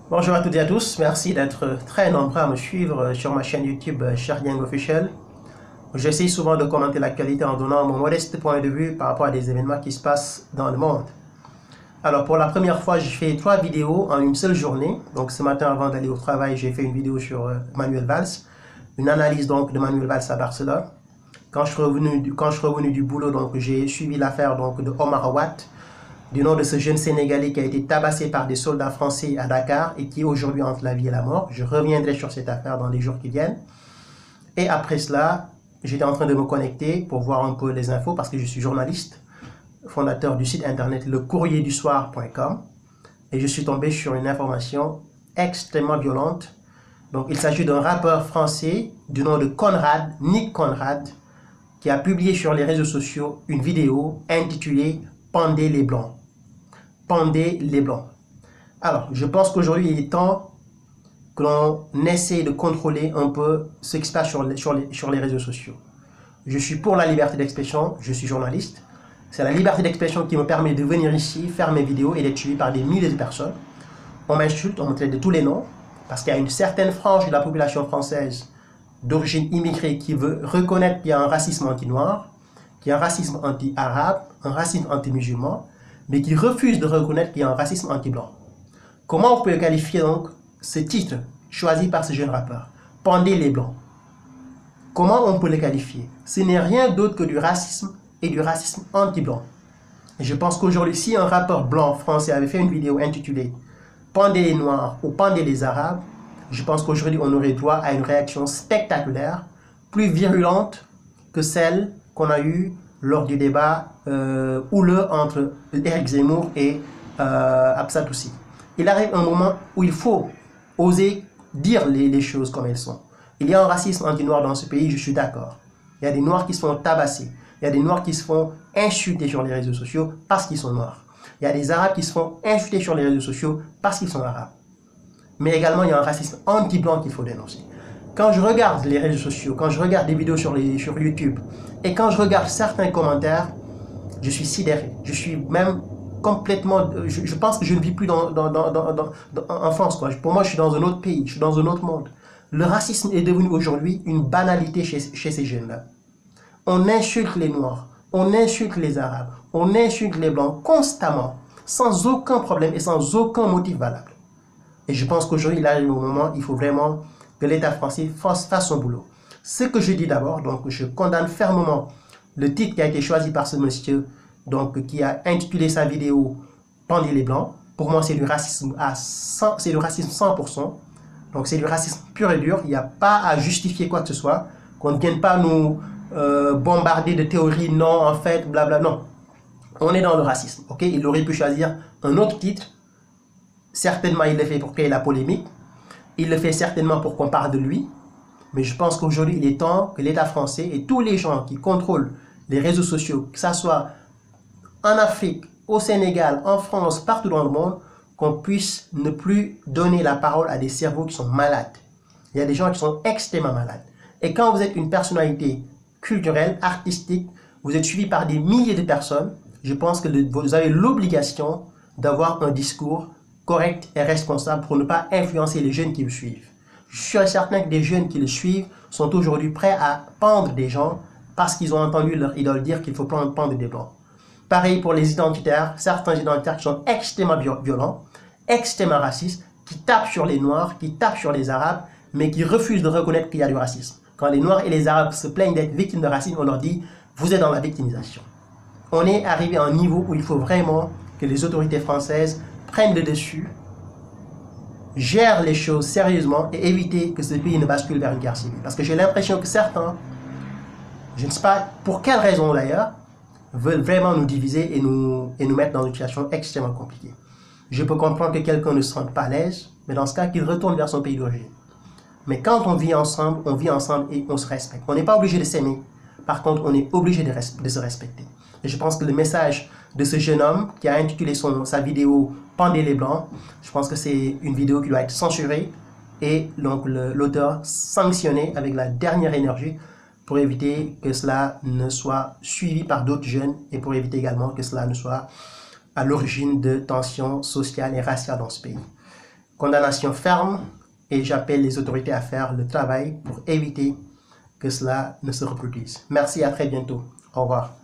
Bonjour à toutes et à tous, merci d'être très nombreux à me suivre sur ma chaîne YouTube Cheikh Dieng Officiel. J'essaie souvent de commenter l'actualité en donnant mon modeste point de vue par rapport à des événements qui se passent dans le monde. Alors pour la première fois, j'ai fait 3 vidéos en une seule journée. Donc ce matin avant d'aller au travail, j'ai fait une vidéo sur Manuel Valls, une analyse donc de Manuel Valls à Barcelone. Quand je suis revenu du boulot, donc j'ai suivi l'affaire donc de Omar Watt, du nom de ce jeune Sénégalais qui a été tabassé par des soldats français à Dakar et qui est aujourd'hui entre la vie et la mort. Je reviendrai sur cette affaire dans les jours qui viennent. Et après cela, j'étais en train de me connecter pour voir un peu les infos parce que je suis journaliste, fondateur du site internet lecourrierdusoir.com, et je suis tombé sur une information extrêmement violente. Donc il s'agit d'un rappeur français du nom de Conrad, Nick Conrad, qui a publié sur les réseaux sociaux une vidéo intitulée « Pendez les Blancs ». Pendez les Blancs. Alors, je pense qu'aujourd'hui, il est temps que l'on essaie de contrôler un peu ce qui se passe sur les réseaux sociaux. Je suis pour la liberté d'expression, je suis journaliste. C'est la liberté d'expression qui me permet de venir ici, faire mes vidéos et d'être suivi par des milliers de personnes. On m'insulte, on me traite de tous les noms, parce qu'il y a une certaine frange de la population française d'origine immigrée qui veut reconnaître qu'il y a un racisme anti-noir, qu'il y a un racisme anti-arabe, un racisme anti-musulman, mais qui refuse de reconnaître qu'il y a un racisme anti-blanc. Comment on peut qualifier donc ce titre choisi par ce jeune rappeur, Pendez les Blancs? Comment on peut le qualifier? Ce n'est rien d'autre que du racisme et du racisme anti-blanc. Et je pense qu'aujourd'hui, si un rappeur blanc français avait fait une vidéo intitulée Pendez les Noirs ou Pendez les Arabes, je pense qu'aujourd'hui on aurait droit à une réaction spectaculaire, plus virulente que celle qu'on a eue lors du débat houleux entre Éric Zemmour et Absat Toussi. Il arrive un moment où il faut oser dire les choses comme elles sont. Il y a un racisme anti-noir dans ce pays, je suis d'accord. Il y a des Noirs qui se font tabasser. Il y a des Noirs qui se font insulter sur les réseaux sociaux parce qu'ils sont Noirs. Il y a des Arabes qui se font insulter sur les réseaux sociaux parce qu'ils sont Arabes. Mais également, il y a un racisme anti-blanc qu'il faut dénoncer. Quand je regarde les réseaux sociaux, quand je regarde des vidéos sur YouTube, et quand je regarde certains commentaires, je suis sidéré. Je suis même complètement... Je pense que je ne vis plus en France, quoi. Pour moi, je suis dans un autre pays, je suis dans un autre monde. Le racisme est devenu aujourd'hui une banalité chez ces jeunes-là. On insulte les Noirs, on insulte les Arabes, on insulte les Blancs constamment, sans aucun problème et sans aucun motif valable. Et je pense qu'aujourd'hui, il arrive au moment, il faut vraiment que l'État français fasse son boulot. Ce que je dis d'abord, donc je condamne fermement le titre qui a été choisi par ce monsieur, donc qui a intitulé sa vidéo Pendez les Blancs. Pour moi, c'est du racisme c'est du racisme 100%. Donc c'est du racisme pur et dur. Il n'y a pas à justifier quoi que ce soit. Qu'on ne vienne pas nous bombarder de théories, non, en fait, blabla, non. On est dans le racisme, ok? Il aurait pu choisir un autre titre. Certainement, il le fait pour créer la polémique. Il le fait certainement pour qu'on parle de lui. Mais je pense qu'aujourd'hui, il est temps que l'État français et tous les gens qui contrôlent les réseaux sociaux, que ce soit en Afrique, au Sénégal, en France, partout dans le monde, qu'on puisse ne plus donner la parole à des cerveaux qui sont malades. Il y a des gens qui sont extrêmement malades. Et quand vous êtes une personnalité culturelle, artistique, vous êtes suivi par des milliers de personnes, je pense que vous avez l'obligation d'avoir un discours correct et responsable pour ne pas influencer les jeunes qui le suivent. Je suis certain que des jeunes qui le suivent sont aujourd'hui prêts à pendre des gens parce qu'ils ont entendu leur idole dire qu'il faut pendre des blancs. Pareil pour les identitaires, certains identitaires qui sont extrêmement violents, extrêmement racistes, qui tapent sur les Noirs, qui tapent sur les Arabes, mais qui refusent de reconnaître qu'il y a du racisme. Quand les Noirs et les Arabes se plaignent d'être victimes de racisme, on leur dit « vous êtes dans la victimisation ». On est arrivé à un niveau où il faut vraiment que les autorités françaises prennent le dessus, gèrent les choses sérieusement et éviter que ce pays ne bascule vers une guerre civile. Parce que j'ai l'impression que certains, je ne sais pas pour quelle raison d'ailleurs, veulent vraiment nous diviser et nous mettre dans une situation extrêmement compliquée. Je peux comprendre que quelqu'un ne se sente pas à l'aise, mais dans ce cas, qu'il retourne vers son pays d'origine. Mais quand on vit ensemble et on se respecte. On n'est pas obligé de s'aimer. Par contre, on est obligé de se respecter. Et je pense que le message de ce jeune homme qui a intitulé sa vidéo « Pendez les Blancs », je pense que c'est une vidéo qui doit être censurée et donc l'auteur sanctionné avec la dernière énergie pour éviter que cela ne soit suivi par d'autres jeunes et pour éviter également que cela ne soit à l'origine de tensions sociales et raciales dans ce pays. condamnation ferme et j'appelle les autorités à faire le travail pour éviter que cela ne se reproduise. Merci, à très bientôt. Au revoir.